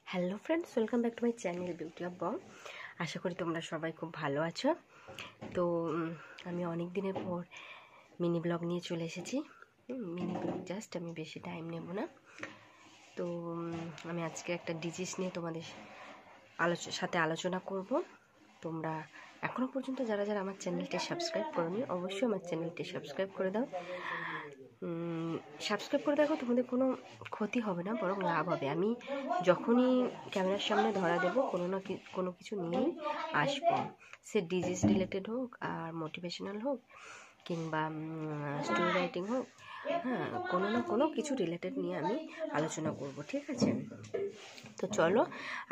Hello friends, welcome back to my channel beauty of Bong. আশা করি তোমরা সবাই খুব ভালো আছো। তো আমি অনেক দিনের পর মিনি ব্লগ নিয়ে চলে এসেছি। মিনি ব্লগ জাস্ট, আমি বেশি টাইম নেব না। তো আমি আজকে একটা ডিজিজ নিয়ে তোমাদের সাথে আলোচনা করব। তোমরা এখনও পর্যন্ত যারা যারা আমার চ্যানেলটি সাবস্ক্রাইব করোনি, অবশ্যই আমার চ্যানেলটি সাবস্ক্রাইব করে দাও। সাবস্ক্রাইব করে দেখো, তোমাদের কোনো ক্ষতি হবে না, বরং লাভ হবে। আমি যখনই ক্যামেরার সামনে ধরা দেব, কোনো কিছু নিয়েই আসবো, সে ডিজিজ রিলেটেড হোক আর মোটিভেশনাল হোক কিংবা স্টোরি রাইটিং হোক, হ্যাঁ, কোনো না কোনো কিছু রিলেটেড নিয়ে আমি আলোচনা করব, ঠিক আছে? তো চলো,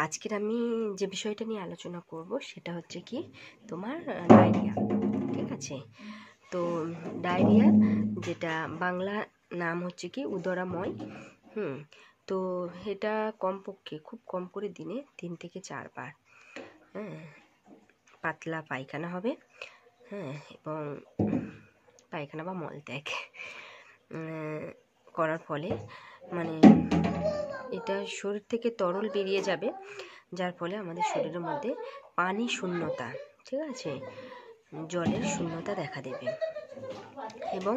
আজকের আমি যে বিষয়টা নিয়ে আলোচনা করব সেটা হচ্ছে কি, তোমার ডায়রিয়া, ঠিক আছে? তো ডায়রিয়া, যেটা বাংলা নাম হচ্ছে কি উদরাময়। তো এটা কমপক্ষে, খুব কম করে দিনে 3 থেকে 4 বার পাতলা পায়খানা হবে, এবং পায়খানা বা মলত্যাগ করার ফলে মানে এটা শরীর থেকে তরল বেরিয়ে যাবে, যার ফলে আমাদের শরীরের মধ্যে পানি শূন্যতা, ঠিক আছে, জলের শূন্যতা দেখা দেবে। এবং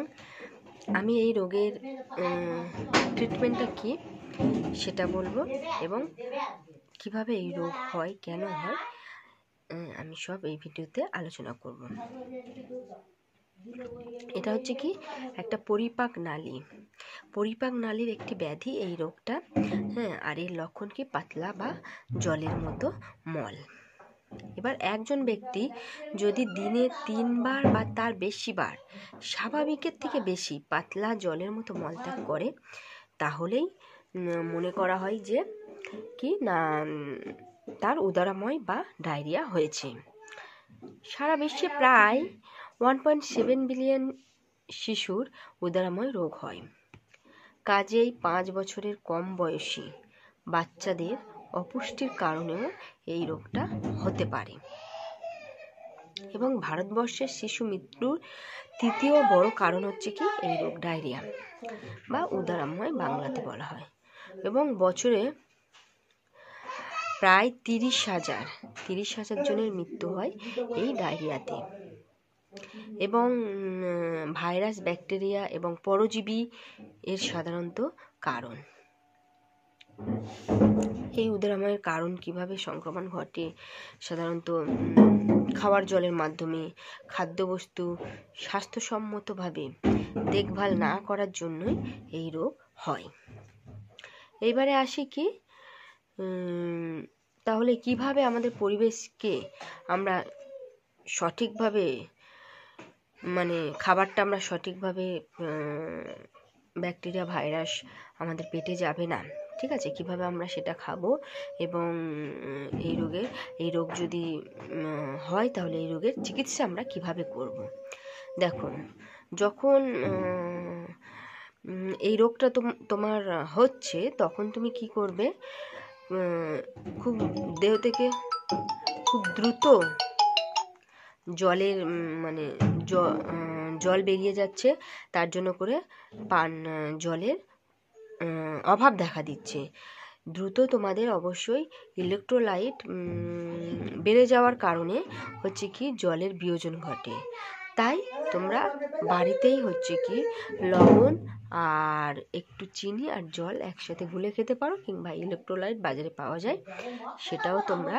আমি এই রোগের ট্রিটমেন্টটা কি সেটা বলবো, এবং কিভাবে এই রোগ হয়, কেন হয়, আমি সব এই ভিডিওতে আলোচনা করব। এটা হচ্ছে কি একটা পরিপাক নালীর একটি ব্যাধি এই রোগটা, আর এর লক্ষণ কি পাতলা বা জলের মতো মল। এবার একজন ব্যক্তি যদি দিনে 3 বার বা তার বেশি বার স্বাভাবিকের থেকে বেশি পাতলা জলের মতো মলত্যাগ করে, তাহলেই মনে করা হয় যে কি না, তার উদরাময় বা ডায়রিয়া হয়েছে। সারা বিশ্বে প্রায় 1.7 বিলিয়ন শিশুর উদরাময় রোগ হয়। কাজেই 5 বছরের কম বয়সী বাচ্চাদের অপুষ্টির কারণেও এই রোগটা হতে পারে। এবং ভারতবর্ষের শিশু মৃত্যুর 3য় বড় কারণ হচ্ছে কি এই রোগ, ডায়রিয়া বা উদরাময় বাংলাতে বলা হয়। এবং বছরে প্রায় 30,000 জনের মৃত্যু হয় এই ডায়রিয়াতে। এবং ভাইরাস, ব্যাকটেরিয়া এবং পরজীবী এর সাধারণত কারণ। এই উদরাময়ের কারণ কিভাবে সংক্রমণ ঘটে, সাধারণত খাওয়ার জলের মাধ্যমে, খাদ্যবস্তু স্বাস্থ্যসম্মতভাবে দেখভাল না করার জন্যই এই রোগ হয়। এইবারে আসি কি, তাহলে কিভাবে আমাদের পরিবেশকে আমরা সঠিকভাবে, মানে খাবারটা আমরা সঠিকভাবে, ব্যাকটেরিয়া, ভাইরাস আমাদের পেটে যাবে না, ঠিক আছে, কিভাবে আমরা সেটা খাবো, এবং এই রোগ যদি হয় তাহলে এই রোগের চিকিৎসা আমরা কিভাবে করব। দেখো, যখন এই রোগটা তোমার হচ্ছে, তখন তুমি কি করবে, খুব দেহ থেকে খুব দ্রুত জলের জল বেরিয়ে যাচ্ছে, তার জন্য করে জলের অভাব দেখা দিচ্ছে। দ্রুত তোমাদের অবশ্যই ইলেকট্রোলাইট বেড়ে যাওয়ার কারণে হচ্ছে কি জলের বিয়োজন ঘটে। তাই তোমরা বাড়িতেই হচ্ছে কি লবণ আর একটু চিনি আর জল একসাথে গুলে খেতে পারো, কিংবা ইলেকট্রোলাইট বাজারে পাওয়া যায়, সেটাও তোমরা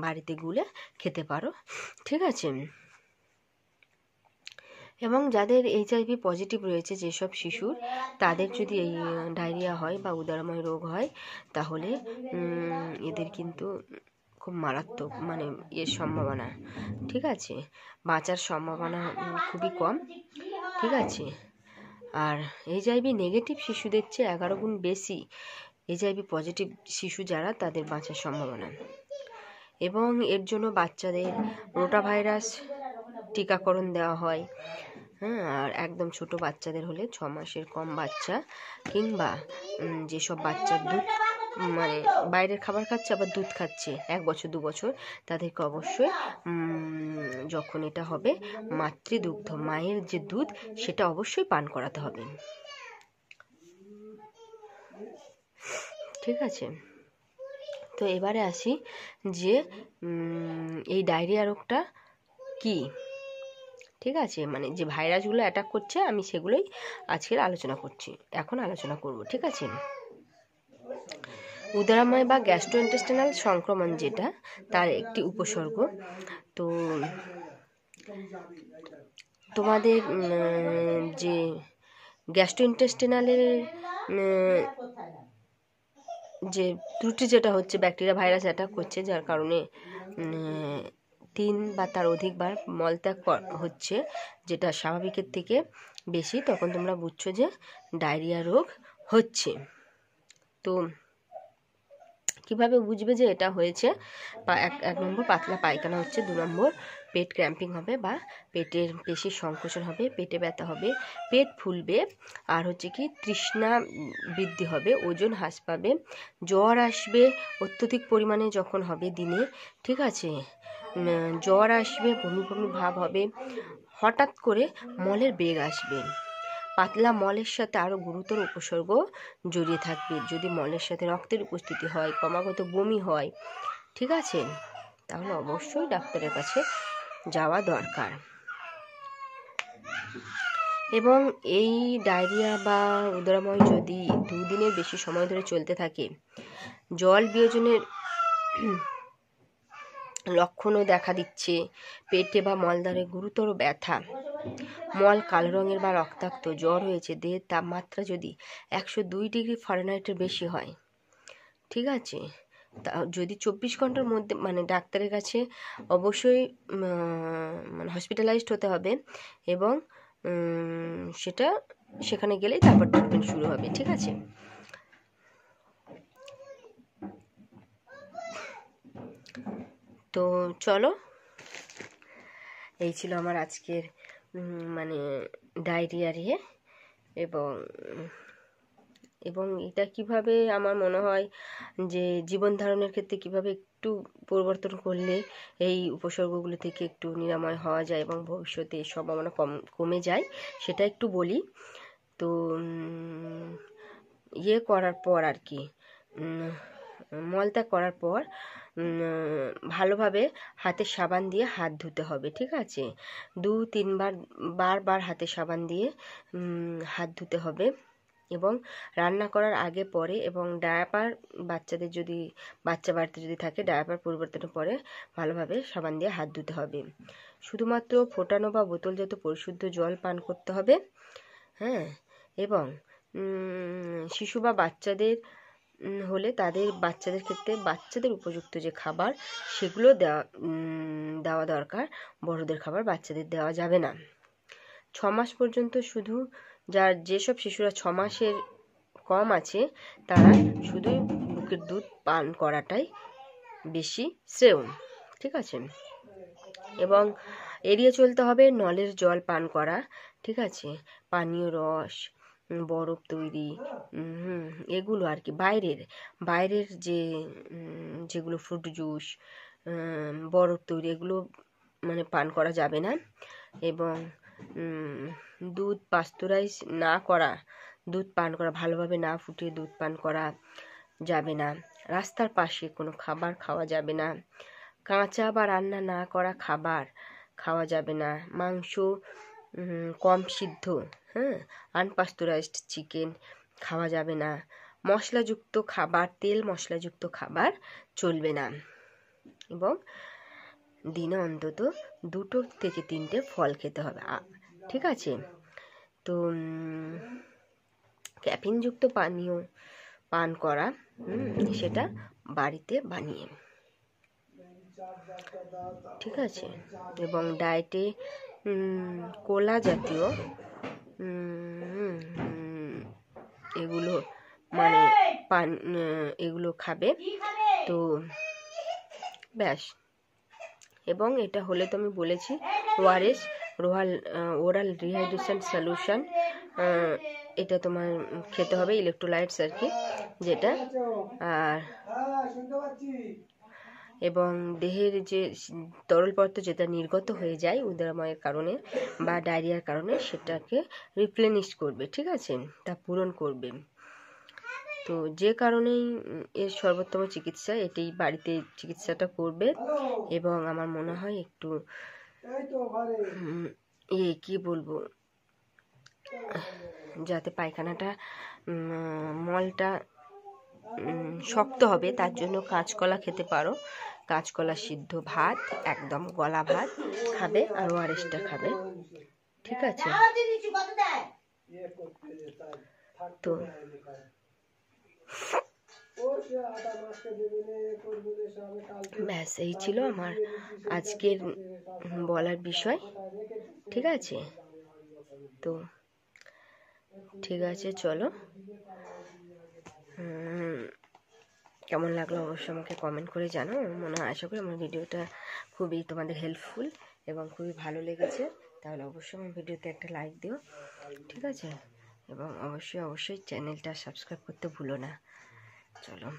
বাড়িতে গুলে খেতে পারো, ঠিক আছে? এবং যাদের HIV পজিটিভ রয়েছে, যেসব শিশুর, তাদের যদি এই ডায়রিয়া হয় বা উদরাময় রোগ হয়, তাহলে এদের কিন্তু খুব মারাত্মক, এর সম্ভাবনা, ঠিক আছে, বাঁচার সম্ভাবনা খুবই কম, ঠিক আছে? আর HIV নেগেটিভ শিশুদের চেয়ে 11 গুণ বেশি HIV পজিটিভ শিশু যারা, তাদের বাঁচার সম্ভাবনা। এবং এর জন্য বাচ্চাদের রোটাভাইরাস টিকাকরণ দেওয়া হয়, আর একদম ছোট বাচ্চাদের হলে 6 মাসের কম বাচ্চা, কিংবা যেসব বাচ্চা দুধ, বাইরের খাবার খাচ্ছে আবার দুধ খাচ্ছে 1 বছর 2 বছর, তাদেরকে অবশ্যই যখন এটা হবে, মাতৃদুগ্ধ, মায়ের যে দুধ, সেটা অবশ্যই পান করাতে হবে, ঠিক আছে? তো এবারে আসি যে এই ডায়রিয়া রোগটা কি, ঠিক আছে, মানে যে ভাইরাসগুলো অ্যাটাক করছে আমি সেগুলোই আজকের আলোচনা করব, ঠিক আছে। উদরাময় বা গ্যাস্ট্রোইন্টেস্টিনাল সংক্রমণ যেটা, তার একটি উপসর্গ। তো তোমাদের যে গ্যাস্ট্রোইন্টেস্টিনালের যে ত্রুটি যেটা হচ্ছে, ব্যাকটেরিয়া ভাইরাস অ্যাটাক করছে, যার কারণে 3 বা তার অধিকবার মলত্যাগ হচ্ছে, যেটা স্বাভাবিকের থেকে বেশি, তখন তোমরা বুঝছো যে ডায়রিয়া রোগ হচ্ছে। তো কিভাবে বুঝবে যে এটা হয়েছে? এক নম্বর পাতলা পায়খানা হচ্ছে, 2 নম্বর পেট ক্র্যাম্পিং হবে বা পেটের পেশির সংকোচন হবে, পেটে ব্যথা হবে, পেট ফুলবে, আর হচ্ছে কি তৃষ্ণা বৃদ্ধি হবে, ওজন হ্রাস পাবে, জ্বর আসবে অত্যধিক পরিমাণে যখন হবে দিনে, ঠিক আছে, জ্বর আসবে, বমি বমি ভাব হবে, হঠাৎ করে মলের বেগ আসবে। পাতলা মলের সাথে আরও গুরুতর উপসর্গ জড়িয়ে থাকবে। যদি মলের সাথে রক্তের উপস্থিতি হয়, ক্রমাগত বমি হয়, ঠিক আছে, তাহলে অবশ্যই ডাক্তারের কাছে যাওয়া দরকার। এবং এই ডায়রিয়া বা উদরাময় যদি 2 দিনের বেশি সময় ধরে চলতে থাকে, জল বিয়োজনের লক্ষণও দেখা দিচ্ছে, পেটে বা মলদ্বারে গুরুতর ব্যথা, মল কালো রঙের বা রক্তাক্ত, জ্বর হয়েছে, দেহের তাপমাত্রা যদি 102 ডিগ্রি ফারেনহাইটের বেশি হয়, ঠিক আছে, তা যদি 24 ঘন্টার মধ্যে, মানে ডাক্তারের কাছে অবশ্যই মানে হসপিটালাইজড হতে হবে, এবং সেখানে গেলেই তারপর ট্রিটমেন্ট শুরু হবে, ঠিক আছে। তো চলো, এই ছিল আমার আজকের মানে ডায়রিয়া নিয়ে, এবং এটা কিভাবে আমার মনে হয় যে জীবন ধারণের ক্ষেত্রে কিভাবে একটু পরিবর্তন করলে এই উপসর্গগুলো থেকে একটু নিরাময় হওয়া যায় এবং ভবিষ্যতে এই সম্ভাবনা কমে যায়, সেটা একটু বলি। তো করার পর আর কি, মলত্যাগ করার পর ভালোভাবে হাতে সাবান দিয়ে হাত ধুতে হবে, ঠিক আছে, 2-3 বার হাতে সাবান দিয়ে হাত ধুতে হবে, এবং রান্না করার আগে পরে, এবং ডায়াপার বাচ্চাদের যদি বাচ্চা বাড়িতে যদি থাকে, ডায়াপার পরিবর্তনের পরে ভালোভাবে সাবান দিয়ে হাত ধুতে হবে। শুধুমাত্র ফোটানো বা বোতলজাত পরিশুদ্ধ জল পান করতে হবে, হ্যাঁ, এবং শিশু বা বাচ্চাদের হলে বাচ্চাদের ক্ষেত্রে বাচ্চাদের উপযুক্ত যে খাবার সেগুলো দেওয়া দরকার। বড়দের খাবার বাচ্চাদের দেওয়া যাবে না। 6 মাস পর্যন্ত শুধু যেসব শিশুরা 6 মাসের কম আছে তারা শুধু বুকের দুধ পান করাটাই বেশি শ্রেয়, ঠিক আছে, এবং এড়িয়ে চলতে হবে নলের জল পান করা, ঠিক আছে, পানীয় রস, বরফ তৈরি, এগুলো আর কি, বাইরের যেগুলো ফ্রুট জুস, বরফ তৈরি, এগুলো মানে পান করা যাবে না। এবং দুধ পাস্তুরাইজ না করা দুধ পান করা, ভালোভাবে না ফুটিয়ে দুধ পান করা যাবে না। রাস্তার পাশে কোনো খাবার খাওয়া যাবে না। কাঁচা বা রান্না না করা খাবার খাওয়া যাবে না। মাংস কম সিদ্ধ, আনপাস্তুরাইজড চিকেন খাওয়া যাবে না। মশলাযুক্ত খাবার, তেল মশলাযুক্ত খাবার চলবে না। এবং দিনে অন্তত 2 থেকে 3টে ফল খেতে হবে, ঠিক আছে। তো ক্যাফিনযুক্ত পানীয় পান করা, সেটা বাড়িতে বানিয়ে, ঠিক আছে, এবং ডায়েটে কোলা জাতীয় এগুলো মানে এগুলো খাবে। তো ব্যাস, এবং এটা হলে তো আমি বলেছি ওআরএস, ওরাল রিহাইড্রেশন সলিউশন, এটা তোমার খেতে হবে, ইলেকট্রোলাইটস আর কি যেটা, আর এবং দেহের যে তরল পদার্থ যেটা নির্গত হয়ে যায় উদরাময়ের কারণে বা ডায়রিয়ার কারণে, সেটাকে রিপ্লেনিশ করবে, ঠিক আছে, তা পূরণ করবে। তো যে কারণেই এর সর্বোত্তম চিকিৎসা এটাই, বাড়িতে চিকিৎসাটা করবে। এবং আমার মনে হয় একটু কি বলবো, যাতে পায়খানাটা মলটা শক্ত হবে, তার জন্য কাঁচকলা খেতে পারো। কাঁচকলা সিদ্ধ ভাত, একদম গলা ভাত খাবে, আর ওআরএসটা খাবে, ঠিক আছে? তো ব্যাস, এই ছিল আমার আজকের বলার বিষয়, ঠিক আছে? তো ঠিক আছে, চলো, কেমন লাগলো অবশ্যই আমাকে কমেন্ট করে জানাও। মনে হয়, আশা করি আমার ভিডিওটা খুবই তোমাদের হেল্পফুল এবং খুবই ভালো লেগেছে। তাহলে অবশ্যই আমার ভিডিওতে একটা লাইক দিও, ঠিক আছে? এবং অবশ্যই চ্যানেলটা সাবস্ক্রাইব করতে ভুলো না। চলো।